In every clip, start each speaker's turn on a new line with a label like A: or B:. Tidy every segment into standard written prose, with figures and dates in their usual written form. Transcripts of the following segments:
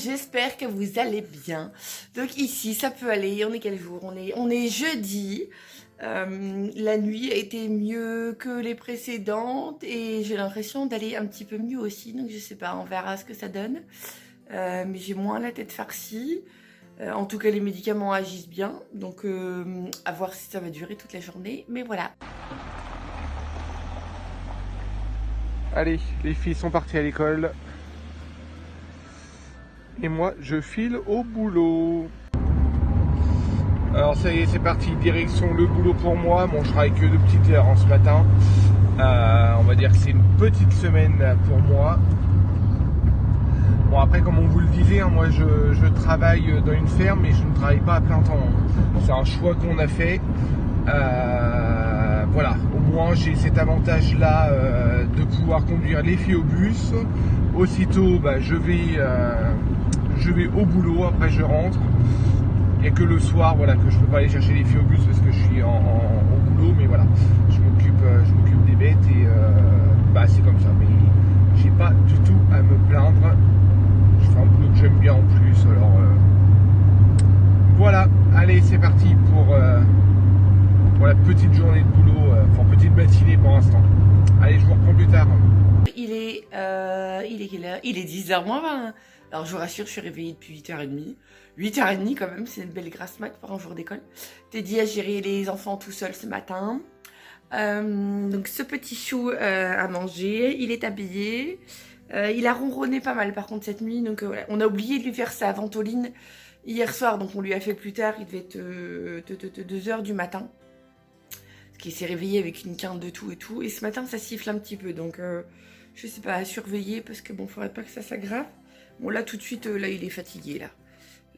A: j'espère que vous allez bien. Donc ici, ça peut aller. On est quel jour? On est jeudi. La nuit a été mieux que les précédentes et j'ai l'impression d'aller un petit peu mieux aussi. Donc je sais pas, on verra ce que ça donne. Mais j'ai moins la tête farcie. En tout cas, les médicaments agissent bien. Donc à voir si ça va durer toute la journée. Mais voilà.
B: Allez, les filles sont parties à l'école. Et moi, je file au boulot. Alors ça y est, c'est parti, direction le boulot pour moi. Bon, je travaille que de petites heures ce matin. On va dire que c'est une petite semaine pour moi. Bon, après, comme on vous le disait, hein, moi je travaille dans une ferme, mais je ne travaille pas à plein temps. C'est un choix qu'on a fait. Voilà, au moins j'ai cet avantage-là de pouvoir conduire les filles au bus. Aussitôt, je vais au boulot, après je rentre. Il n'y a que le soir, voilà, que je ne peux pas aller chercher les filles au bus parce que je suis au boulot, mais voilà, je m'occupe des bêtes et c'est comme ça. Mais j'ai pas du tout à me plaindre. Je fais un boulot que j'aime bien en plus, alors voilà. Allez, c'est parti pour la petite journée de boulot, enfin petite matinée pour l'instant. Allez, je vous reprends plus tard.
A: Il est quelle heure? Il est 10h moins 20. Alors je vous rassure, je suis réveillée depuis 8h30. 8h30 quand même, c'est une belle grasse mat pour un jour d'école. Teddy a géré les enfants tout seul ce matin. Donc ce petit chou a mangé, il est habillé. Il a ronronné pas mal par contre cette nuit. Donc voilà, on a oublié de lui faire sa ventoline hier soir. Donc on lui a fait plus tard, il devait être 2h du matin. Parce qu'il s'est réveillé avec une quinte de tout et tout. Et ce matin ça siffle un petit peu. Donc je sais pas, à surveiller parce que bon, faudrait pas que ça s'aggrave. Bon là tout de suite, là il est fatigué là.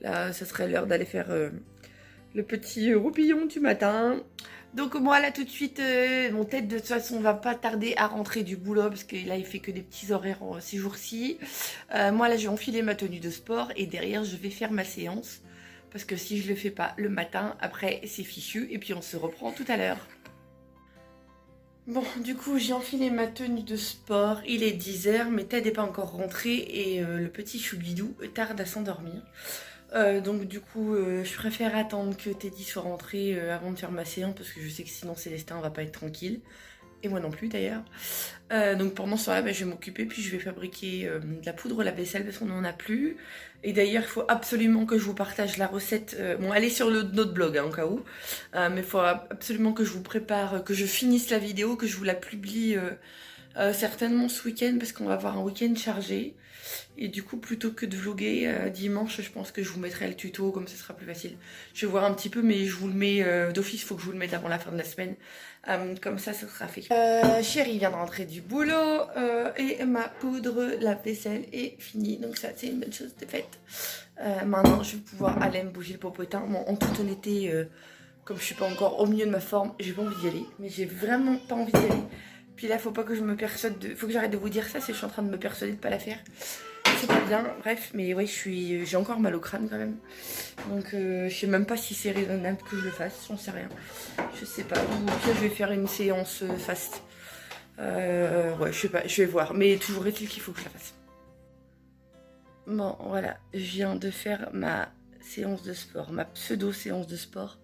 A: Là ça serait l'heure d'aller faire le petit roupillon du matin. Donc moi là tout de suite, mon tête de toute façon va pas tarder à rentrer du boulot. Parce que là il fait que des petits horaires ces jours-ci. Moi là je vais enfiler ma tenue de sport et derrière je vais faire ma séance. Parce que si je le fais pas le matin, après c'est fichu. Et puis on se reprend tout à l'heure. Bon, du coup, j'ai enfilé ma tenue de sport. Il est 10h, mais Ted n'est pas encore rentré et le petit choubidou tarde à s'endormir. Donc du coup, je préfère attendre que Teddy soit rentré avant de faire ma séance parce que je sais que sinon Célestin va pas être tranquille. Et moi non plus d'ailleurs. Donc pendant ce temps-là, je vais m'occuper puis je vais fabriquer de la poudre lave-vaisselle parce qu'on n'en a plus. Et d'ailleurs, il faut absolument que je vous partage la recette. Bon, elle est sur notre blog hein, au cas où. Mais il faut absolument que je vous prépare, que je finisse la vidéo, que je vous la publie certainement ce week-end parce qu'on va avoir un week-end chargé. Et du coup, plutôt que de vlogger dimanche, je pense que je vous mettrai le tuto, comme ce sera plus facile. Je vais voir un petit peu, mais je vous le mets d'office, il faut que je vous le mette avant la fin de la semaine. Comme ça sera fait. Chérie vient de rentrer du boulot et ma poudre lave-vaisselle est finie. Donc ça, c'est une bonne chose de faite. Maintenant, je vais pouvoir aller me bouger le popotin. Bon, en toute honnêteté, comme je suis pas encore au milieu de ma forme, j'ai pas envie d'y aller. Mais j'ai vraiment pas envie d'y aller. Puis là, faut pas que je me persuade de... Faut que j'arrête de vous dire ça, c'est que je suis en train de me persuader de pas la faire. C'est pas bien, bref, mais ouais, j'ai encore mal au crâne quand même. Donc je sais même pas si c'est raisonnable que je le fasse, j'en sais rien. Je sais pas, ou pire je vais faire une séance fast. Ouais, je sais pas, je vais voir. Mais toujours est-il qu'il faut que je la fasse. Bon, voilà, je viens de faire ma séance de sport, ma pseudo-séance de sport.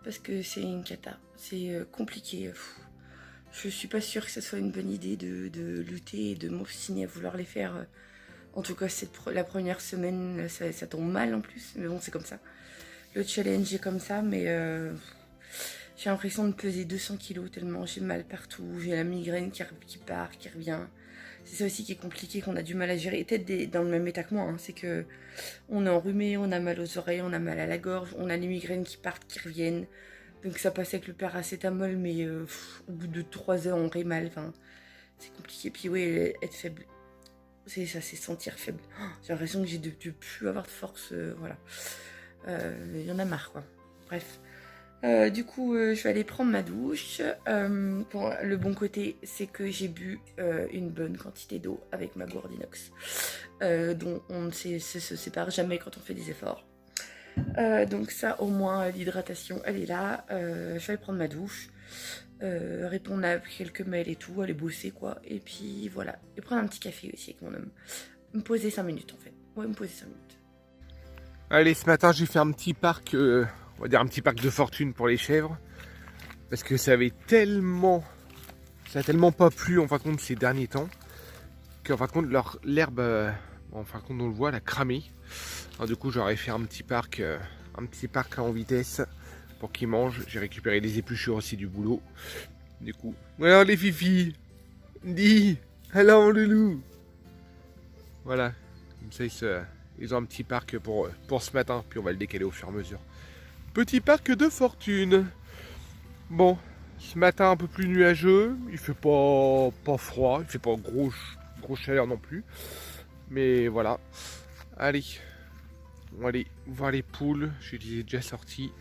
A: Parce que c'est une cata, c'est compliqué. Je suis pas sûre que ce soit une bonne idée de lutter et de m'obstiner à vouloir les faire. En tout cas, la première semaine, ça tombe mal en plus. Mais bon, c'est comme ça. Le challenge est comme ça, mais j'ai l'impression de peser 200 kilos tellement j'ai mal partout. J'ai la migraine qui part, qui revient. C'est ça aussi qui est compliqué, qu'on a du mal à gérer. Et peut-être dans le même état que moi, hein, c'est que on est enrhumé, on a mal aux oreilles, on a mal à la gorge, on a les migraines qui partent, qui reviennent. Donc ça passe avec le paracétamol, mais au bout de 3 heures, on rit mal. Enfin, c'est compliqué. Puis oui, être faible. C'est ça, c'est sentir faible. J'ai l'impression que j'ai de plus avoir de force, voilà. Il y en a marre, quoi. Bref. Du coup, je vais aller prendre ma douche. Pour le bon côté, c'est que j'ai bu une bonne quantité d'eau avec ma gourde inox, dont on ne se sépare jamais quand on fait des efforts. Donc ça, au moins, l'hydratation, elle est là. Je vais aller prendre ma douche. Répondre à quelques mails et tout, aller bosser quoi, et puis voilà, et prendre un petit café aussi avec mon homme, me poser 5 minutes en fait. Ouais, me poser 5 minutes.
B: Allez, ce matin, j'ai fait un petit parc, on va dire un petit parc de fortune pour les chèvres. Parce que ça a tellement pas plu en fin de compte ces derniers temps. Qu'en fin de compte, l'herbe, en fin de compte, on le voit, elle a cramé. Alors, du coup, j'aurais fait un petit parc là en vitesse pour qu'ils mangent. J'ai récupéré les épluchures aussi du boulot. Du coup, voilà les fifis. Dis, alors mon loulou. Voilà, comme ça ils ont un petit parc pour ce matin. Puis on va le décaler au fur et à mesure. Petit parc de fortune. Bon, ce matin un peu plus nuageux. Il fait pas froid, il fait pas grosse chaleur non plus. Mais voilà. Allez, on va aller voir les poules. Je les ai déjà sorties.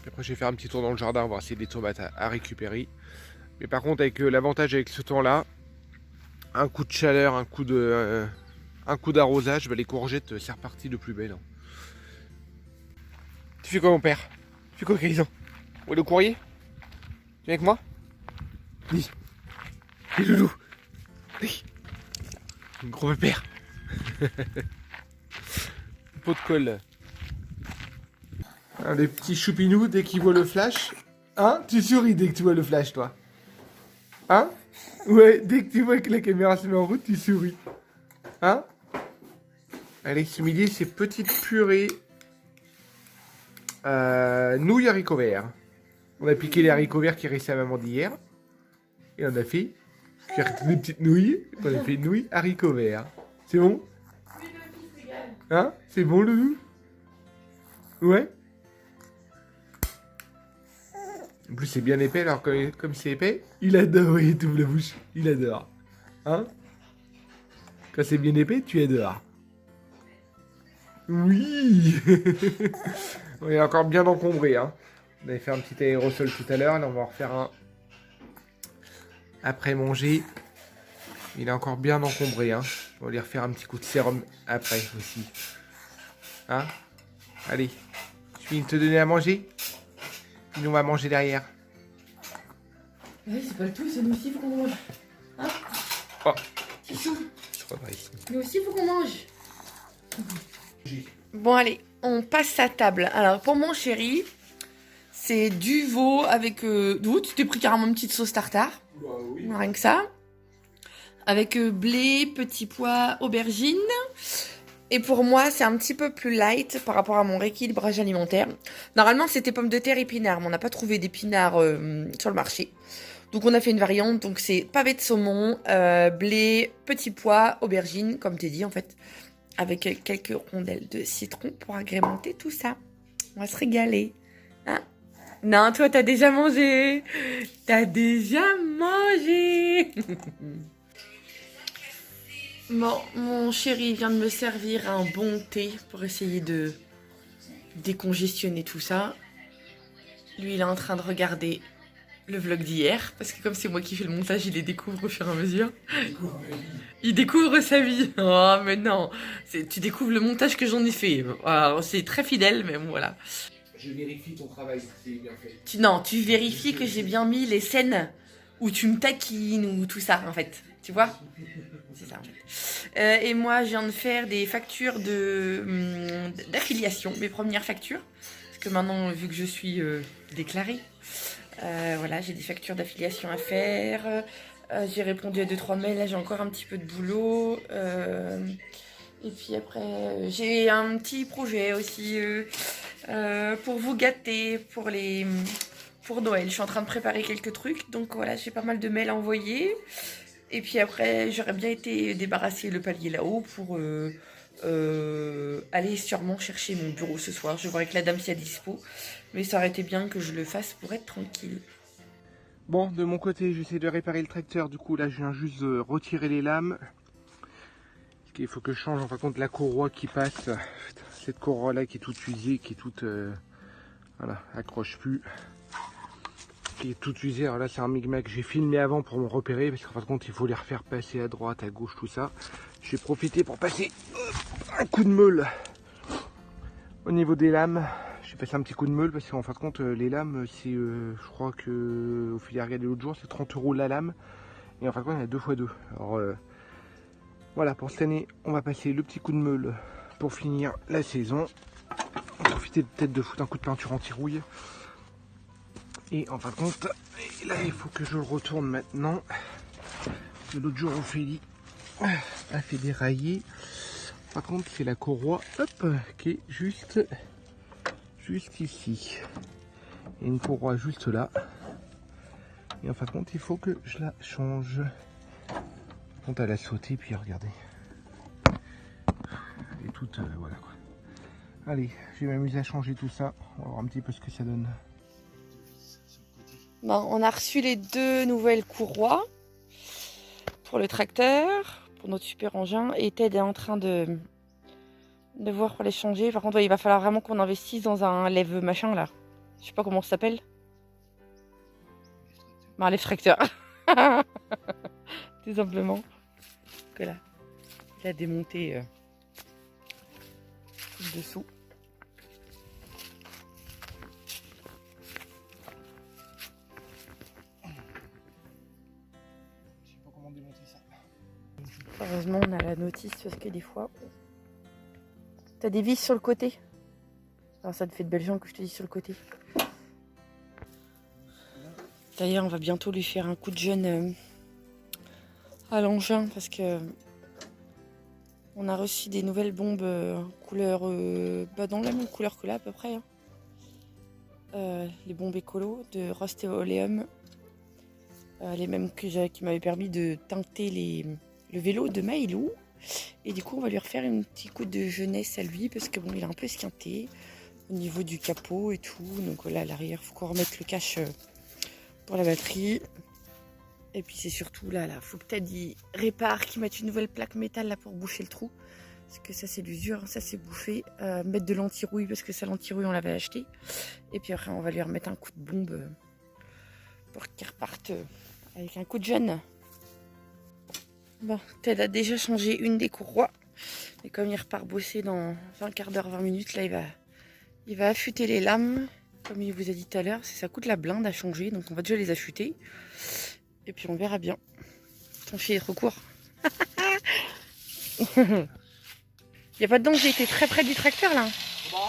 B: Puis après, je vais faire un petit tour dans le jardin, voir s'il y a des tomates à récupérer. Mais par contre, avec l'avantage avec ce temps-là, un coup de chaleur, un coup d'arrosage, bah, les courgettes, c'est reparti de plus belle. Hein. Tu fais quoi, mon père? Tu fais quoi, Kaysan? Où est le courrier? Tu viens avec moi? Oui. Les loulous. Oui. Gros pépère. Pot de colle. Ah, les petits choupinous, dès qu'ils voient le flash. Hein? Tu souris dès que tu vois le flash, toi? Hein? Ouais, dès que tu vois que la caméra se met en route, tu souris. Hein? Allez, ce midi, c'est petite purée. Nouilles haricots verts. On a piqué les haricots verts qui restaient à maman d'hier. Et on a fait des petites nouilles. On a fait nouilles haricots verts. C'est bon? Hein? C'est bon, loulou? Ouais? En plus, c'est bien épais, alors comme c'est épais, il adore, il ouvre la bouche, il adore. Hein? Quand c'est bien épais, tu adores. Oui. On est encore bien encombré, hein. On avait fait un petit aérosol tout à l'heure, là on va en refaire un après manger. Il est encore bien encombré, hein. On va lui refaire un petit coup de sérum après aussi. Hein? Allez, je finis de te donner à manger. Nous on va manger derrière.
A: Ouais, c'est pas le tout, c'est nous aussi, faut qu'on mange. Hein?
B: Oh.
A: Chichou.
B: Je redresse ici.
A: Nous aussi, faut qu'on mange. Bon, allez, on passe à table. Alors, pour mon chéri, c'est du veau avec... d'où tu t'es pris carrément une petite sauce tartare.
B: Bah oui.
A: Rien que ça. Avec blé, petits pois, aubergines. Et pour moi, c'est un petit peu plus light par rapport à mon rééquilibrage alimentaire. Normalement, c'était pommes de terre épinards, mais on n'a pas trouvé d'épinards sur le marché. Donc, on a fait une variante. Donc, c'est pavé de saumon, blé, petits pois, aubergines, comme t'es dit en fait. Avec quelques rondelles de citron pour agrémenter tout ça. On va se régaler. Hein? Non, toi, t'as déjà mangé. T'as déjà mangé. Bon, mon chéri vient de me servir un bon thé pour essayer de décongestionner tout ça. Lui, il est en train de regarder le vlog d'hier, parce que comme c'est moi qui fais le montage, il les découvre au fur et à mesure. Il découvre sa vie. Oh, mais non, tu découvres le montage que j'en ai fait. Alors, c'est très fidèle, mais bon, voilà.
B: Je vérifie ton travail, c'est bien fait.
A: Tu vérifies que j'ai bien mis les scènes où tu me taquines ou tout ça, en fait. Tu vois? C'est ça, en fait. Et moi, je viens de faire des factures d'affiliation, mes premières factures. Parce que maintenant, vu que je suis déclarée, voilà, j'ai des factures d'affiliation à faire. J'ai répondu à 2-3 mails, là j'ai encore un petit peu de boulot. Et puis après, j'ai un petit projet aussi pour vous gâter pour Noël. Je suis en train de préparer quelques trucs, donc voilà, j'ai pas mal de mails à envoyer. Et puis après, j'aurais bien été débarrasser le palier là-haut pour aller sûrement chercher mon bureau ce soir. Je vois avec la dame si elle est dispo, mais ça aurait été bien que je le fasse pour être tranquille.
B: Bon, de mon côté, j'essaie de réparer le tracteur. Du coup, là, je viens juste de retirer les lames. Parce qu'il faut que je change, en fin de compte, la courroie qui passe. Cette courroie-là qui est toute usée, qui est toute... voilà, accroche plus. Qui est toute usée. Alors là, c'est un micmac que j'ai filmé avant pour me repérer. Parce qu'en fin de compte, il faut les refaire passer à droite, à gauche, tout ça. J'ai profité pour passer un coup de meule au niveau des lames. J'ai passé un petit coup de meule parce qu'en fin de compte, les lames, c'est, je crois que au fil à regarder l'autre jour, c'est 30 € la lame. Et en fin de compte, il y en a 2 x 2. Alors, Voilà, pour cette année, on va passer le petit coup de meule pour finir la saison. On va profiter peut-être de foutre un coup de peinture anti-rouille. Et en fin de compte, là il faut que je le retourne maintenant. L'autre jour, Ophélie a fait dérailler. Par contre, c'est la courroie, hop, qui est juste ici. Il y a une courroie juste là. Et en fin de compte, il faut que je la change. Par contre, elle a sauté, puis regardez. Elle est toute, voilà quoi. Allez, je vais m'amuser à changer tout ça. On va voir un petit peu ce que ça donne.
A: Bon, on a reçu les 2 nouvelles courroies pour le tracteur, pour notre super engin. Et Ted est en train de voir pour les changer. Par contre, ouais, il va falloir vraiment qu'on investisse dans un lève machin là. Je sais pas comment ça s'appelle. Un lève tracteur. Tout simplement. Que là, il a démonté le dessous.
B: Je sais pas comment démonter ça.
A: Heureusement, on a la notice parce que des fois, t'as des vis sur le côté. Alors, ça te fait de belles jambes que je te dis sur le côté. D'ailleurs, on va bientôt lui faire un coup de jeune à l'engin parce que on a reçu des nouvelles bombes couleur dans la même couleur que là à peu près. Hein. Les bombes écolo de Rust et Oleum. Les mêmes qui m'avaient permis de teinter le vélo de Maïlou. Et du coup, on va lui refaire un petit coup de jeunesse à lui parce que bon, il est un peu esquinté au niveau du capot et tout. Donc là, à l'arrière, il faut qu'on remette le cache pour la batterie. Et puis c'est surtout là, faut que Ted y répare, qu'il mette une nouvelle plaque métal là pour boucher le trou. Parce que ça c'est l'usure, ça c'est bouffé. Mettre de l'anti-rouille parce que ça l'anti-rouille on l'avait acheté. Et puis après on va lui remettre un coup de bombe pour qu'il reparte avec un coup de jeune. Bon, Ted a déjà changé une des courroies. Et comme il repart bosser dans un quart d'heure, 20 minutes, là il va affûter les lames. Comme il vous a dit tout à l'heure, ça coûte la blinde à changer. Donc on va déjà les affûter. Et puis on verra bien. Ton fil est trop court. Il n'y a pas de danger, t'es très près du tracteur là.
B: Comment ?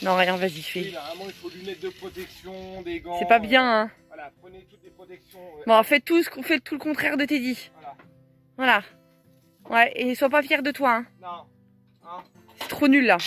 A: Non, rien, vas-y, fais.
B: Oui, normalement, il faut lunettes de protection, des gants.
A: C'est pas bien, hein.
B: Voilà, prenez toutes les protections.
A: Bon, faites tout le contraire de Teddy.
B: Voilà.
A: Voilà. Ouais, et sois pas fier de toi, hein.
B: Non. Hein ?
A: C'est trop nul là.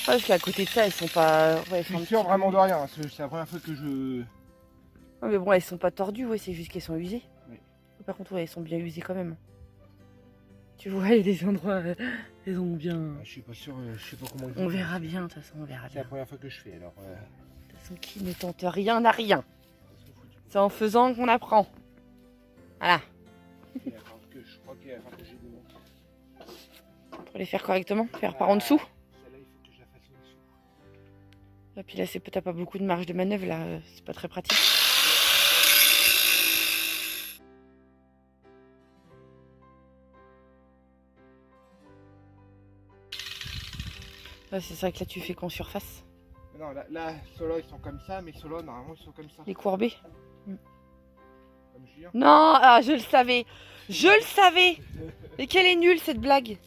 A: Parce qu'à côté de ça, elles sont pas. Ouais,
B: Je suis sûr vraiment de rien. C'est la première fois que je.
A: Ouais, mais bon, elles sont pas tordues, ouais, c'est juste qu'elles sont usées.
B: Oui.
A: Par contre, ouais, elles sont bien usées quand même. Tu vois, il y a des endroits, elles ont bien.
B: Je suis pas sûr, je sais pas comment.
A: On verra bien, de toute façon, on verra
B: C'est la
A: bien.
B: première fois que je fais alors.
A: De toute façon, qui ne tente rien n'a rien. C'est en faisant qu'on apprend. Voilà.
B: Je crois qu'il y a que j'ai des mots.
A: Pour les faire correctement, faire par en dessous.
B: Celle-là, il faut que je la fasse en dessous.
A: Et puis là, t'as pas beaucoup de marge de manœuvre, là, c'est pas très pratique. Ouais, c'est ça que là, tu fais qu'en surface.
B: Non, là ceux-là, ils sont comme ça, mais ceux-là, normalement, ils sont comme ça.
A: Les courbés.
B: Comme Julien.
A: Non, ah, je le savais. Je le savais. Et quelle est nulle cette blague.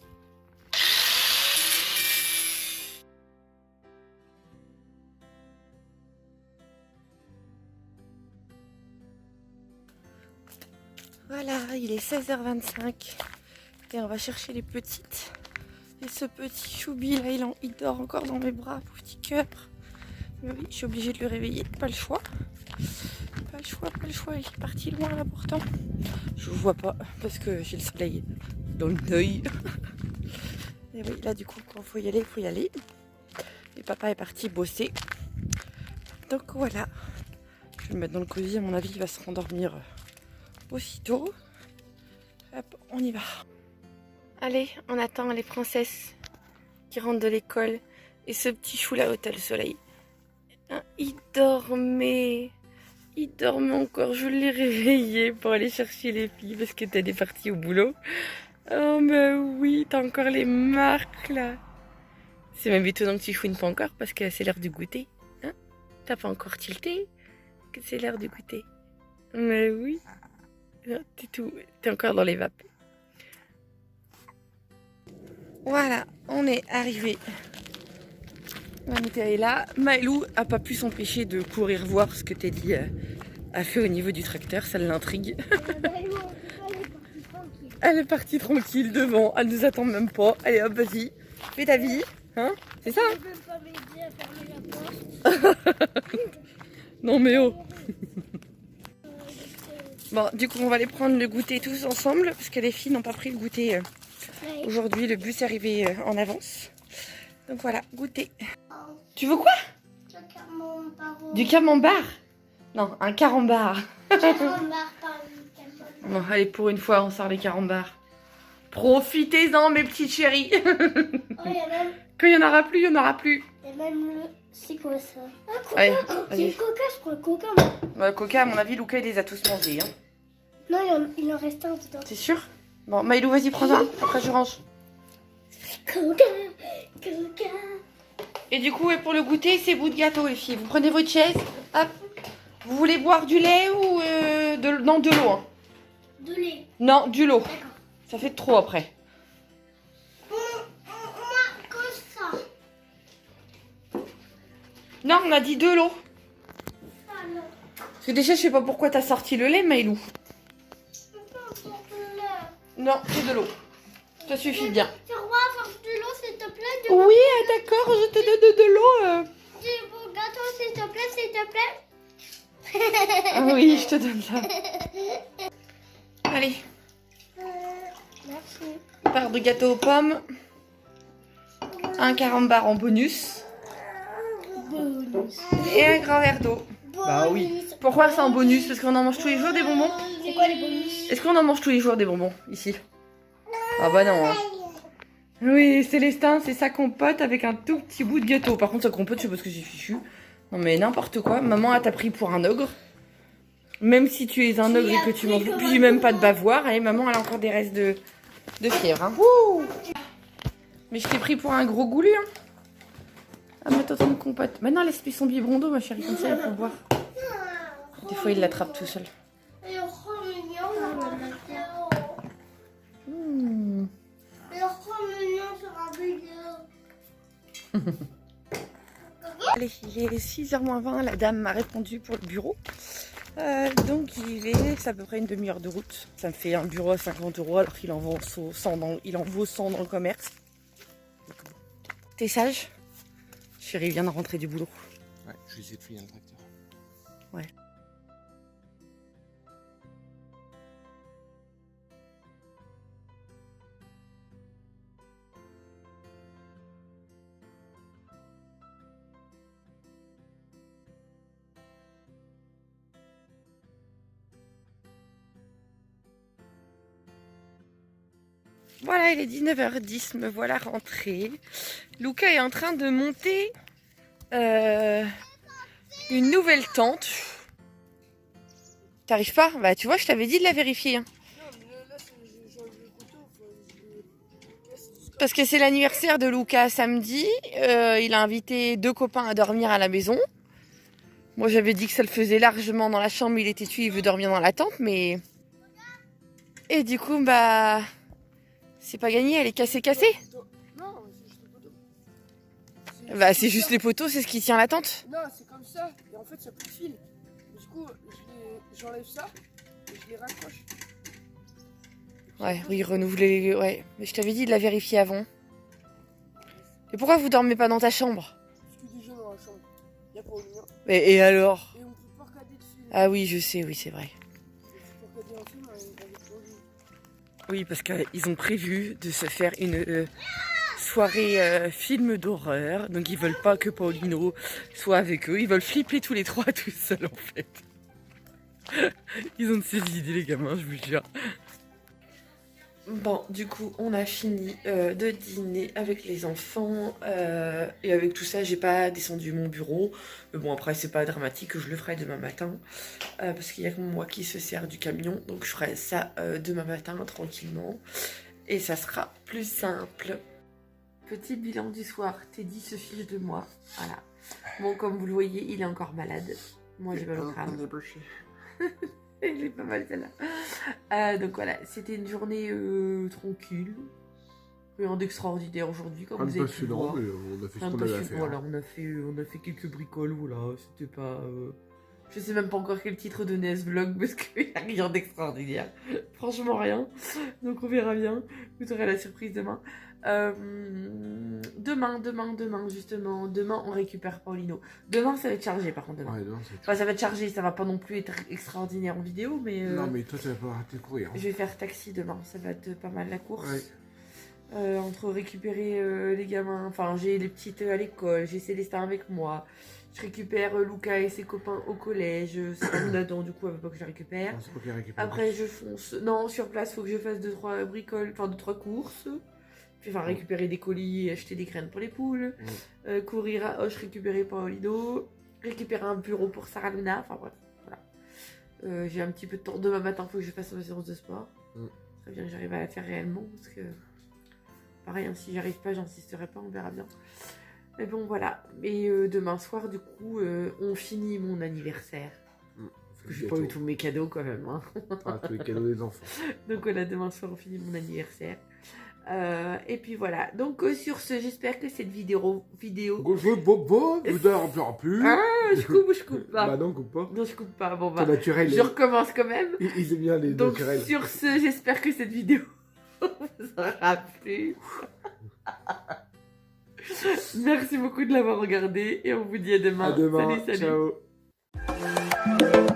A: Voilà, il est 16h25. Et on va chercher les petites. Et ce petit choubi là, il dort encore dans mes bras, petit cœur. Mais oui, je suis obligée de le réveiller, pas le choix. Pas le choix, il est parti loin là pourtant. Je vous vois pas parce que j'ai le soleil dans l'œil. Et oui, là du coup, quand il faut y aller, il faut y aller. Et papa est parti bosser. Donc voilà. Je vais le mettre dans le cosy, à mon avis, il va se rendormir aussitôt. Hop, on y va. Allez, on attend les princesses qui rentrent de l'école. Et ce petit chou là, t'as le soleil. Hein, il dormait. Il dormait encore. Je l'ai réveillé pour aller chercher les filles parce que t'es partie au boulot. Oh, mais oui, t'as encore les marques là. C'est même étonnant que tu chouines pas encore parce que c'est l'heure du goûter. Hein? T'as pas encore tilté que c'est l'heure du goûter. Mais oui. T'es encore dans les vapes. Voilà, on est arrivé. Mamita est là. Maëlou a pas pu s'empêcher de courir voir ce que Teddy a fait au niveau du tracteur. Ça l'intrigue. Elle est partie tranquille devant. Elle nous attend même pas. Allez hop, vas-y. Fais ta vie. Hein? C'est ça?
C: Elle peut pas m'aider à fermer la porte.
A: Non mais oh. Bon, du coup, on va aller prendre le goûter tous ensemble parce que les filles n'ont pas pris le goûter aujourd'hui. Le bus est arrivé en avance. Donc voilà, goûter. Tu veux quoi? Du camembert? Non, un carambar. Bon, allez, pour une fois, on sort les carambars. Profitez-en, mes petites chéries. Quand il n'y en aura plus, il n'y en aura plus.
C: Et même le... C'est quoi ça? Un coca.
A: Allez,
C: C'est le coca, je prends le coca. Moi.
A: Bah, coca, à mon avis, Luca, il les a tous mangés. Hein.
C: Non, il en reste un dedans.
A: T'es sûr? Bon, Maëlou, vas-y, prends un. Après, je range.
C: Coca, coca.
A: Et du coup, pour le goûter, c'est bout de gâteau, les filles. Vous prenez votre chaise. Hop. Vous voulez boire du lait ou non, de l'eau. Hein.
C: De lait.
A: Non, du lot.
C: D'accord.
A: Ça fait trop après.
C: Moi, comme ça.
A: Non, on a dit de l'eau.
C: Ah non.
A: Parce que déjà, je sais pas pourquoi t'as sorti le lait, Maëlou. Non, c'est de l'eau. Ça suffit bien.
C: Tu roi, faire de l'eau, s'il te plaît.
A: Oui, d'accord, je te donne de l'eau.
C: Du beau gâteau, s'il te plaît, s'il te plaît.
A: Ah oui, je te donne ça. Allez,
C: Merci.
A: part de gâteau aux pommes. Un carambar en bonus.
C: Bonus.
A: Et un grand verre d'eau.
B: Bah oui.
A: Pourquoi c'est en bonus? Parce qu'on en mange tous les jours des bonbons?
C: C'est quoi les bonus?
A: Est-ce qu'on en mange tous les jours des bonbons ici? Ah bah non. Hein. Oui, Célestin, c'est sa compote avec un tout petit bout de gâteau. Par contre, sa compote, je sais pas ce que j'ai fichu. Non mais n'importe quoi. Maman, elle t'a pris pour un ogre. Même si tu es un ogre et que tu m'en puis même pas de bavoir. Allez, maman, elle a encore des restes de fièvre. Hein. Ouh. Mais je t'ai pris pour un gros goulu. Hein. Ah, mais attends, une compote. Maintenant, laisse-lui son biberon d'eau, ma chérie, comme ça, elle peut boire. Des fois, il l'attrape tout seul. Allez, il est 6h-20, la dame m'a répondu pour le bureau. Donc c'est à peu près une demi-heure de route. Ça me fait un bureau à 50 € alors qu'il en vaut 100 dans le commerce. T'es sage? Chérie vient de rentrer du boulot.
B: Ouais, je vais essayer de fouiller le tracteur.
A: Ouais. Voilà, il est 19h10, me voilà rentrée. Luca est en train de monter une nouvelle tente. T'arrives pas? Bah tu vois, je t'avais dit de la vérifier. Hein. Parce que c'est l'anniversaire de Luca samedi. Il a invité 2 copains à dormir à la maison. Moi j'avais dit que ça le faisait largement dans la chambre, il est têtu, il veut dormir dans la tente, mais... Et du coup, bah... C'est pas gagné, elle est cassée.
C: Non, c'est juste les poteaux.
A: Bah c'est juste les poteaux, c'est ce qui tient la tente.
D: Non, c'est comme ça, et en fait, il n'y a plus de fil. Du coup, j'enlève ça, et je les raccroche.
A: Ouais, oui, renouveler... Ouais, mais je t'avais dit de la vérifier avant. Et pourquoi vous dormez pas dans ta chambre?
D: Parce que déjà dans la chambre, il y a pas au mur.
A: Et alors?
D: Et on peut pas regarder de film.
A: Ah oui, je sais, oui, c'est vrai.
D: Pour regarder un film avec pas au lit.
A: Oui, parce qu'ils ont prévu de se faire une soirée film d'horreur. Donc ils veulent pas que Paulino soit avec eux. Ils veulent flipper tous les 3 tout seuls en fait. Ils ont de ces idées les gamins, je vous jure. Bon, du coup, on a fini de dîner avec les enfants et avec tout ça, j'ai pas descendu mon bureau. Mais bon, après, c'est pas dramatique, je le ferai demain matin parce qu'il y a que moi qui se sert du camion. Donc, je ferai ça demain matin tranquillement et ça sera plus simple. Petit bilan du soir, Teddy se fiche de moi. Voilà. Bon, comme vous le voyez, il est encore malade. Moi, j'ai mal au crâne. Elle est pas mal celle-là. Donc voilà, c'était une journée tranquille. Rien d'extraordinaire aujourd'hui, comme vous avez pu voir.
B: Mais on a fait ce
A: Rien de
B: qu'on avait à
A: passionnant,
B: faire.
A: voilà, on a fait quelques bricoles, voilà, c'était pas... Je sais même pas encore quel titre donner à ce vlog, parce qu'il n'y a rien d'extraordinaire. Franchement rien. Donc on verra bien. Vous aurez la surprise demain. Demain, justement. Demain, on récupère Paulino. Demain, ça va être chargé, par contre, demain.
B: Ouais, non, c'est
A: Enfin, ça va être chargé, ça va pas non plus être extraordinaire en vidéo, mais...
B: Non, mais toi, tu vas pas arrêter de courir.
A: Je vais faire taxi demain, ça va être pas mal la course.
B: Ouais.
A: Entre récupérer les gamins, enfin j'ai les petites à l'école, j'ai Célestin avec moi, je récupère Lucas et ses copains au collège, c'est pas mon Adam du coup elle veut pas que je la récupère.
B: Non, c'est pas qu'il récupère.
A: Après je fonce, non sur place faut que je fasse 2-3 bricoles, enfin 2-3 courses, puis enfin récupérer des colis et acheter des graines pour les poules, courir à Hoche, récupérer Paolino, récupérer un bureau pour Sarah Luna, enfin bref, voilà. J'ai un petit peu de temps, demain matin faut que je fasse ma séance de sport, très bien que j'arrive à la faire réellement parce que... Pareil, hein, si j'arrive pas, j'insisterai pas, on verra bien. Mais bon, voilà. Et demain soir, du coup, on finit mon anniversaire. Parce que j'ai pas eu tous mes cadeaux quand même. Hein.
B: Ah, tous les cadeaux des enfants.
A: Donc voilà, demain soir, on finit mon anniversaire. Et puis voilà. Donc sur ce, j'espère que cette vidéo...
B: Je bobo, vous en plus.
A: Ah, je coupe pas.
B: Bah non, coupe pas.
A: Non, je coupe pas. Bon bah,
B: C'est naturel.
A: je recommence quand même.
B: Ils aiment bien les
A: Donc
B: naturels.
A: sur ce, j'espère que cette vidéo vous aura plu. Merci beaucoup de l'avoir regardé et on vous dit à demain.
B: À demain.
A: Salut, salut.
B: Ciao.